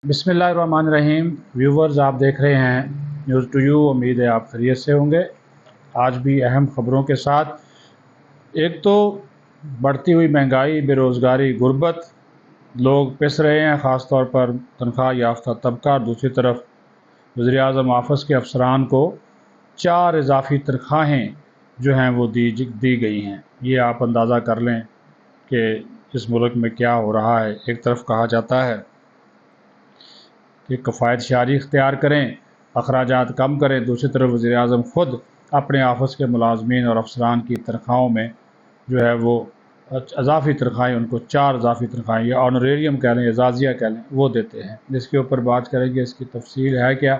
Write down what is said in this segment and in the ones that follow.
बिस्मिल्लाहिर्रहमानिर्रहीम। व्यूवर्स, आप देख रहे हैं न्यूज़ टू यू। उम्मीद है आप खैरियत से होंगे। आज भी अहम ख़बरों के साथ, एक तो बढ़ती हुई महंगाई, बेरोज़गारी, गुर्बत, लोग पिस रहे हैं, ख़ास तौर पर तनख्वाह याफ्ता तबका। दूसरी तरफ वज़ीर-ए-आज़म ऑफिस के अफसरान को 4 इजाफ़ी तनख्वाहें जो हैं वो दी गई हैं। ये आप अंदाज़ा कर लें कि इस मुल्क में क्या हो रहा है। एक तरफ कहा जाता है कि कफ़ायत शारी इख्तियार करें, अखराजात कम करें। दूसरी तरफ वज़ीर-ए-आज़म ख़ुद अपने ऑफिस के मुलाज़मीन और अफसरान की तनख्वाहों में जो है वो इजाफ़ी तनख्वाहें, उनको 4 इजाफ़ी तनख्वाहें या ऑनरेरियम कह लें, एजाज़िया कह लें, वो देते हैं। इसके ऊपर बात करेंगे, इसकी तफसील है क्या।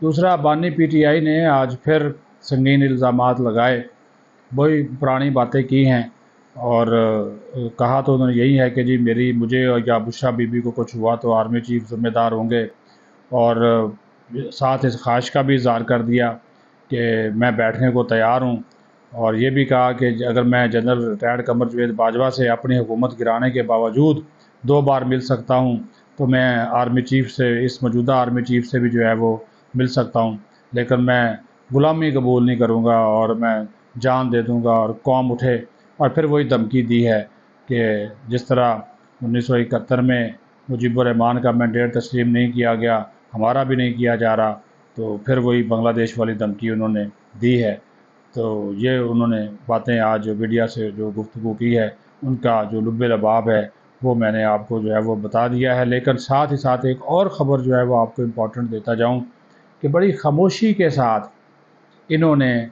दूसरा, बानी PTI ने आज फिर संगीन इल्ज़ामात लगाए, वही पुरानी बातें की हैं और कहा तो उन्होंने यही है कि जी मुझे या बुशरा बीबी को कुछ हुआ तो आर्मी चीफ ज़िम्मेदार होंगे। और साथ इस ख्वाहिश का भी इज़हार कर दिया कि मैं बैठने को तैयार हूँ। और ये भी कहा कि अगर मैं जनरल रिटायर्ड कमर जावेद बाजवा से अपनी हुकूमत गिराने के बावजूद 2 बार मिल सकता हूँ, तो मैं आर्मी चीफ से, इस मौजूदा आर्मी चीफ से भी जो है वो मिल सकता हूँ, लेकिन मैं ग़ुलामी कबूल नहीं करूँगा और मैं जान दे दूँगा और कौम उठे। और फिर वही धमकी दी है कि जिस तरह 1971 में मुजीबुर रहमान का मैंडेट तस्लीम नहीं किया गया, हमारा भी नहीं किया जा रहा, तो फिर वही बांग्लादेश वाली धमकी उन्होंने दी है। तो ये उन्होंने बातें आज मीडिया से जो गुफ्तगू की है, उनका जो लुब्बे लबाब है वो मैंने आपको जो है वो बता दिया है। लेकिन साथ ही साथ एक और ख़बर जो है वो आपको इम्पोर्टेंट देता जाऊँ कि बड़ी ख़ामोशी के साथ इन्होंने,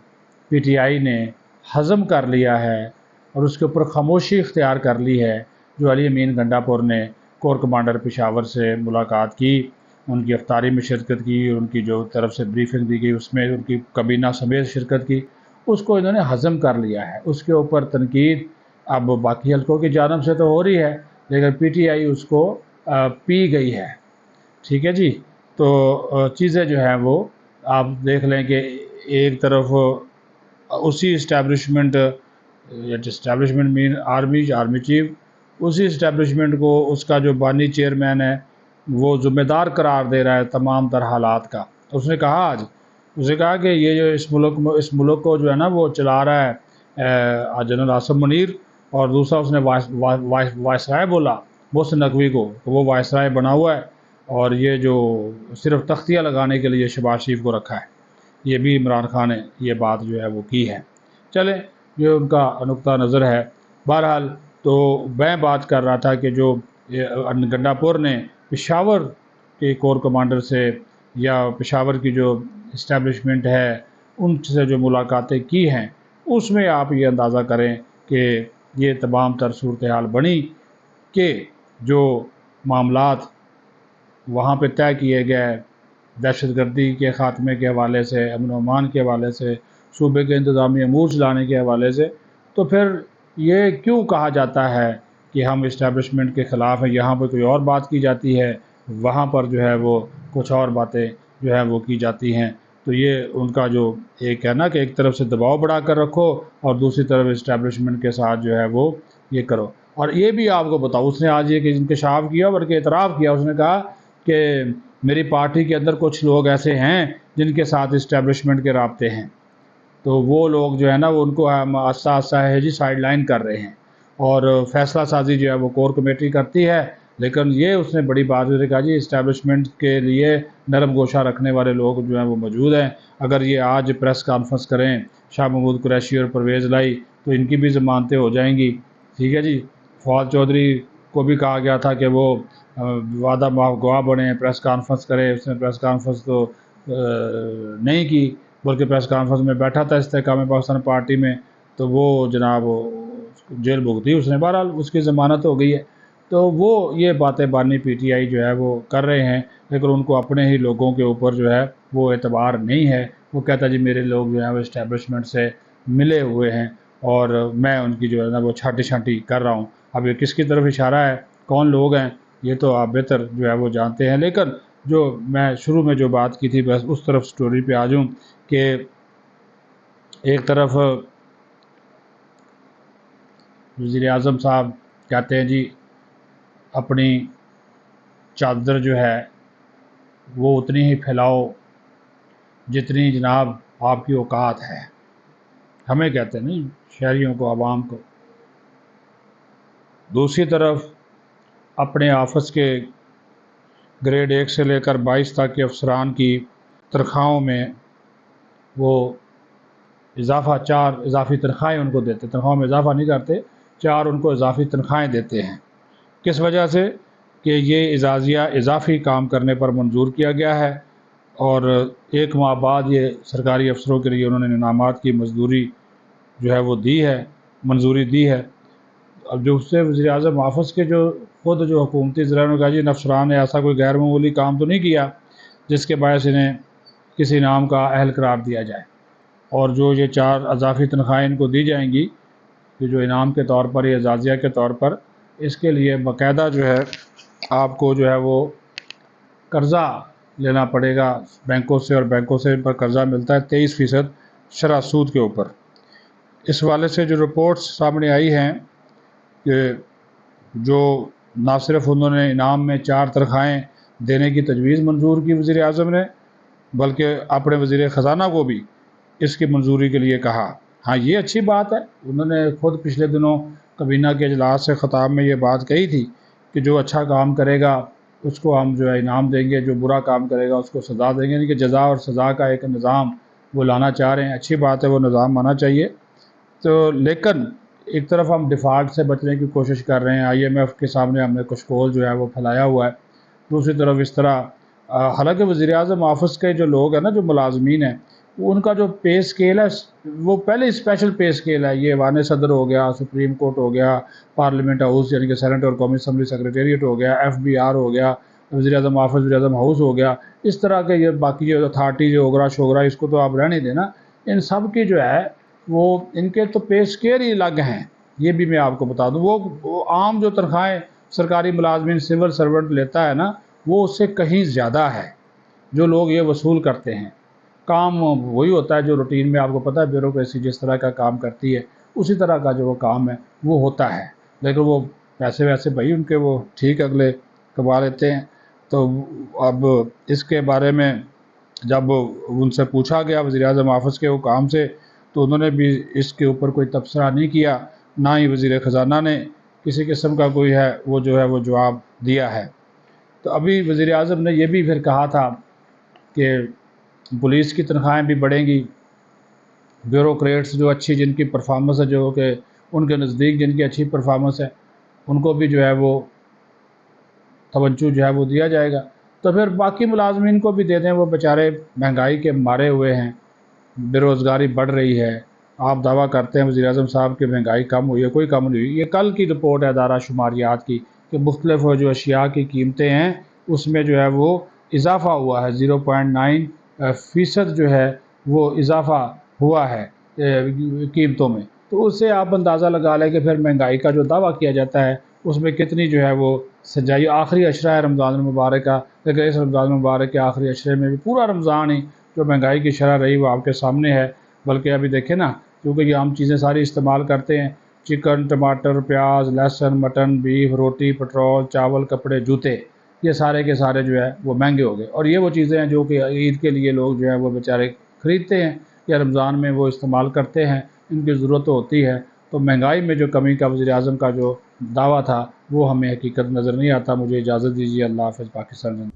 PTI ने हज़म कर लिया है और उसके ऊपर ख़ामोशी इख्तियार कर ली है। जो अली अमीन गंडापुर ने कोर कमांडर पेशावर से मुलाकात की, उनकी अफ्तारी में शिरकत की, उनकी जो तरफ से ब्रीफिंग दी गई उसमें उनकी कबीना समेत शिरकत की, उसको इन्होंने हज़म कर लिया है। उसके ऊपर तनकीद अब बाकी हल्कों की जानब से तो हो रही है, लेकिन PTI उसको पी गई है। ठीक है जी। तो चीज़ें जो हैं वो आप देख लें कि एक तरफ उसी इस्टेब्लिशमेंट मीन आर्मी चीफ, उसी इस्टेब्लिशमेंट को उसका जो बानी चेयरमैन है वो ज़िम्मेदार करार दे रहा है तमाम तर हालात का। उसने कहा कि ये जो इस मुल्क को जो है ना वो चला रहा है जनरल आसिम मुनीर। और दूसरा उसने वायसराय बोला मोहसिन नकवी को, तो वो वायसराय बना हुआ है और ये जो सिर्फ तख्तियाँ लगाने के लिए शहबाज शरीफ को रखा है। ये भी इमरान खान ने ये बात जो है वो की है। चलें, ये उनका नुक्ता नज़र है। बहरहाल, तो मैं बात कर रहा था कि जो गंडापुर ने पेशावर के कोर कमांडर से या पेशावर की जो इस्टेब्लिशमेंट है उनसे जो मुलाकातें की हैं, उसमें आप ये अंदाज़ा करें कि ये तमाम तर सूरत हाल बनी कि जो मामलात वहाँ पे तय किए गए, दहशतगर्दी के ख़ात्मे के हवाले से, अमन अमान के हवाले से, सूबे के इंतज़ामी अमूर चलाने के हवाले से, तो फिर ये क्यों कहा जाता है कि हम इस्टेब्लिशमेंट के ख़िलाफ़ हैं। यहाँ पर कोई और बात की जाती है, वहाँ पर जो है वो कुछ और बातें जो है वो की जाती हैं। तो ये उनका जो एक है ना कि एक तरफ से दबाव बढ़ा कर रखो और दूसरी तरफ इस्टेब्लिशमेंट के साथ जो है वो ये करो। और ये भी आपको बताओ, उसने आज ये इंकशाफ किया, बल्कि एतराफ़ किया। उसने कहा कि मेरी पार्टी के अंदर कुछ लोग ऐसे हैं जिनके साथ इस्टेब्लिशमेंट के राब्ते हैं, तो वो लोग जो है ना वो उनको हम आस्ता आस्ता है जी साइड लाइन कर रहे हैं और फ़ैसला साजी जो है वो कोर कमेटी करती है। लेकिन ये उसने बड़ी बात उसने कहा जी इस्टेब्लिशमेंट के लिए नरम गोशा रखने वाले लोग जो हैं वो मौजूद हैं। अगर ये आज प्रेस कॉन्फ्रेंस करें, शाह महमूद कुरैशी और परवेज़ लाई, तो इनकी भी ज़मानतें हो जाएंगी। ठीक है जी। फवाद चौधरी को भी कहा गया था कि वो वादा माफ गवाह बने, प्रेस कॉन्फ्रेंस करे। उसने प्रेस कॉन्फ्रेंस तो नहीं की, बल्कि प्रेस कॉन्फ्रेंस में बैठा था इस्तेहकाम पाकिस्तान पार्टी में, तो वो जनाब जेल भुगती उसने। बहरहाल उसकी ज़मानत हो गई है। तो वो ये बातें बानी PTI जो है वो कर रहे हैं, लेकिन उनको अपने ही लोगों के ऊपर जो है वो एतबार नहीं है। वो कहता जी मेरे लोग जो हैं वो इस्टेब्लिशमेंट से मिले हुए हैं और मैं उनकी जो है ना वो छाटी छाटी कर रहा हूँ। अब ये किसकी तरफ इशारा है, कौन लोग हैं, ये तो आप बेहतर जो है वो जानते हैं। लेकिन जो मैं शुरू में जो बात की थी, बस उस तरफ स्टोरी पे आ जाऊँ कि एक तरफ वज़ीर आज़म साहब कहते हैं जी अपनी چادر جو ہے وہ اتنی ہی پھیلاؤ جتنی جناب آپ کی اوقات ہے. ہمیں کہتے ہیں نہیں، شہریوں کو، عوام کو. دوسری طرف اپنے آفس کے گریڈ 1 سے لے کر 22 تک کے افسران کی تنخواہوں میں وہ اضافہ 4 اضافی تنخواہیں ان کو دیتے، تنخواہوں میں اضافہ نہیں کرتے، 4 ان کو اضافی تنخواہیں دیتے ہیں. کس وجہ سے؟ کہ یہ اعزازیہ اضافی کام کرنے پر منظور کیا گیا ہے، اور 1 ماہ بعد یہ سرکاری افسروں کے لیے انہوں نے انعامات کی مزدوری جو ہے وہ دی ہے، منظوری دی ہے. اب جو اس سے وزیر اعظم آفس کے جو خود جو حکومتی ذرائع نے کہا جی ان افسران نے ایسا کوئی غیر معمولی کام تو نہیں کیا جس کے باعث انہیں کسی انعام کا اہل قرار دیا جائے. اور جو یہ 4 اضافی تنخواہیں ان کو دی جائیں گی کہ جو انعام کے طور پر یا اعزازیہ کے طور پر، اس کے لیے باقاعدہ جو ہے آپ کو جو ہے وہ قرضہ لینا پڑے گا بینکوں سے، اور بینکوں سے ان پر قرضہ ملتا ہے 23% شرح سود کے اوپر. اس حوالے سے جو رپورٹس سامنے آئی ہیں کہ جو نہ صرف انہوں نے انعام میں 4 تنخواہیں دینے کی تجویز منظور کی وزیر اعظم نے، بلکہ اپنے وزیر خزانہ کو بھی اس کی منظوری کے لیے کہا. ہاں یہ اچھی بات ہے، انہوں نے خود پچھلے دنوں کابینہ کے اجلاس سے خطاب میں یہ بات کہی تھی کہ جو اچھا کام کرے گا اس کو ہم جو ہے انعام دیں گے، جو برا کام کرے گا اس کو سزا دیں گے. یعنی کہ جزا اور سزا کا ایک نظام وہ لانا چاہ رہے ہیں. اچھی بات ہے، وہ نظام آنا چاہیے. تو لیکن ایک طرف ہم ڈیفالٹ سے بچنے کی کوشش کر رہے ہیں، IMF کے سامنے ہم نے کچھ کول جو ہے وہ پھیلایا ہوا ہے. دوسری طرف اس طرح حالانکہ وزیر اعظم آفس کے جو لوگ ہیں نا، جو ملازمین ہیں، وہ ان کا جو پے اسکیل ہے وہ پہلے اسپیشل پے اسکیل ہے. یہ ایوان صدر ہو گیا، سپریم کورٹ ہو گیا، پارلیمنٹ ہاؤس یعنی کہ سینٹ اور قومی اسمبلی سیکریٹریٹ ہو گیا، FBR ہو گیا، وزیر اعظم آفس وزیر اعظم ہاؤس ہو گیا. اس طرح کے یہ باقی جو اتھارٹی جو اوگرا شوگرا، اس کو تو آپ رہنے دیں نا. ان سب کی جو ہے وہ ان کے تو پے اسکیل ہی الگ ہیں. یہ بھی میں آپ کو بتا دوں، وہ عام جو تنخواہیں سرکاری ملازمین سول سرونٹ لیتا ہے نا، وہ اس سے کہیں زیادہ ہے جو لوگ یہ وصول کرتے ہیں. کام وہی ہوتا ہے جو روٹین میں آپ کو پتہ ہے بیوروکریسی جس طرح کا کام کرتی ہے اسی طرح کا جو وہ کام ہے وہ ہوتا ہے. لیکن وہ پیسے ویسے بھائی ان کے وہ ٹھیک اگلے کما لیتے ہیں. تو اب اس کے بارے میں جب ان سے پوچھا گیا وزیر اعظم آفس کے حکام سے، تو انہوں نے بھی اس کے اوپر کوئی تبصرہ نہیں کیا، نہ ہی وزیر خزانہ نے کسی قسم کا کوئی ہے وہ جو ہے وہ جواب دیا ہے. تو ابھی وزیر اعظم نے یہ بھی پھر کہا تھا کہ پولیس کی تنخواہیں بھی بڑھیں گی، بیوروکریٹس جو اچھی جن کی پرفارمنس ہے، جو کہ ان کے نزدیک جن کی اچھی پرفارمنس ہے، ان کو بھی جو ہے وہ توجہ جو ہے وہ دیا جائے گا. تو پھر باقی ملازمین کو بھی دے دیں، وہ بیچارے مہنگائی کے مارے ہوئے ہیں، بے روزگاری بڑھ رہی ہے. آپ دعویٰ کرتے ہیں وزیر اعظم صاحب کہ مہنگائی کم ہوئی ہے، کوئی کم نہیں ہوئی. یہ کل کی رپورٹ ہے ادارہ شماریات کی کہ مختلف جو اشیاء کی قیمتیں ہیں اس میں جو ہے وہ اضافہ ہوا ہے، 0.9% جو ہے وہ اضافہ ہوا ہے قیمتوں میں. تو اس سے آپ اندازہ لگا لیں کہ پھر مہنگائی کا جو دعویٰ کیا جاتا ہے اس میں کتنی جو ہے وہ سجائی. آخری اشرہ ہے رمضان المبارک کا، لیکن اس رمضان المبارک کے آخری اشرے میں بھی پورا رمضان ہی جو مہنگائی کی شرح رہی وہ آپ کے سامنے ہے. بلکہ ابھی دیکھیں نا، کیونکہ یہ ہم چیزیں ساری استعمال کرتے ہیں، چکن، ٹماٹر، پیاز، لہسن، مٹن، بیف، روٹی، پٹرول، چاول، کپڑے، جوتے، یہ سارے کے سارے جو ہے وہ مہنگے ہو گئے. اور یہ وہ چیزیں ہیں جو کہ عید کے لیے لوگ جو ہے وہ بیچارے خریدتے ہیں یا رمضان میں وہ استعمال کرتے ہیں، ان کی ضرورت ہوتی ہے. تو مہنگائی میں جو کمی کا وزیر اعظم کا جو دعویٰ تھا وہ ہمیں حقیقت نظر نہیں آتا. مجھے اجازت دیجیے. اللہ حافظ. پاکستان.